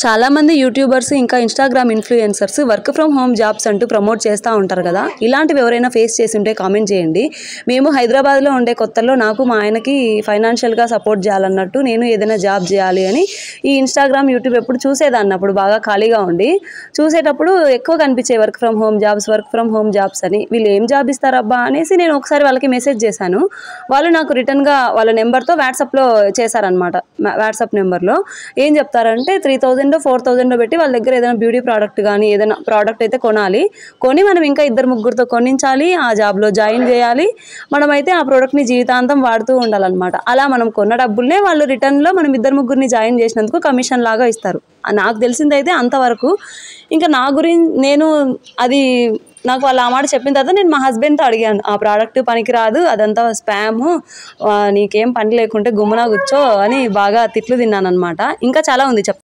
చాలామంది యూట్యూబర్స్ ఇంకా Instagram influencers work from home jobs అంటూ ప్రమోట్ చేస్తూ ఉంటారు కదా. ఇలాంటివి ఎవరైనా ఫేస్ చేసి ఉంటే కామెంట్ చేయండి. మేము హైదరాబాద్లో ఉండే కొత్తల్లో నాకు మా ఆయనకి ఫైనాన్షియల్గా సపోర్ట్ చేయాలన్నట్టు నేను ఏదైనా జాబ్ చేయాలి అని ఈ ఇన్స్టాగ్రామ్ యూట్యూబ్ ఎప్పుడు చూసేదాన్ని. అప్పుడు బాగా ఖాళీగా ఉండి చూసేటప్పుడు ఎక్కువ కనిపించే వర్క్ ఫ్రమ్ హోమ్ జాబ్స్ అని. వీళ్ళు ఏం జాబ్ ఇస్తారబ్బా అనేసి నేను ఒకసారి వాళ్ళకి మెసేజ్ చేశాను. వాళ్ళు నాకు రిటర్న్గా వాళ్ళ నెంబర్తో వాట్సాప్లో చేశారనమాట. వాట్సాప్ నెంబర్లో ఏం చెప్తారంటే 3000 4000 పెట్టి వాళ్ళ దగ్గర ఏదైనా బ్యూటీ ప్రోడక్ట్ కానీ ఏదైనా ప్రోడక్ట్ అయితే కొనాలి. కొని మనం ఇంకా 2-3 కొనించాలి. ఆ జాబ్లో జాయిన్ చేయాలి. మనమైతే ఆ ప్రోడక్ట్ని జీవితాంతం వాడుతూ ఉండాలన్నమాట. అలా మనం కొన్న డబ్బుల్నే వాళ్ళు రిటర్న్లో మనం 2-3 జాయిన్ చేసినందుకు కమిషన్ లాగా ఇస్తారు. నాకు తెలిసిందైతే అంతవరకు. ఇంకా నా గురించి నేను అది నాకు వాళ్ళు ఆ మాట చెప్పిన తర్వాత నేను మా హస్బెండ్తో అడిగాను, ఆ ప్రోడక్ట్ పనికిరాదు, అదంతా స్పాము, నీకేం పని లేకుంటే గుమ్మనా కూర్చో అని బాగా తిట్లు తిన్నాను అనమాట. ఇంకా చాలా ఉంది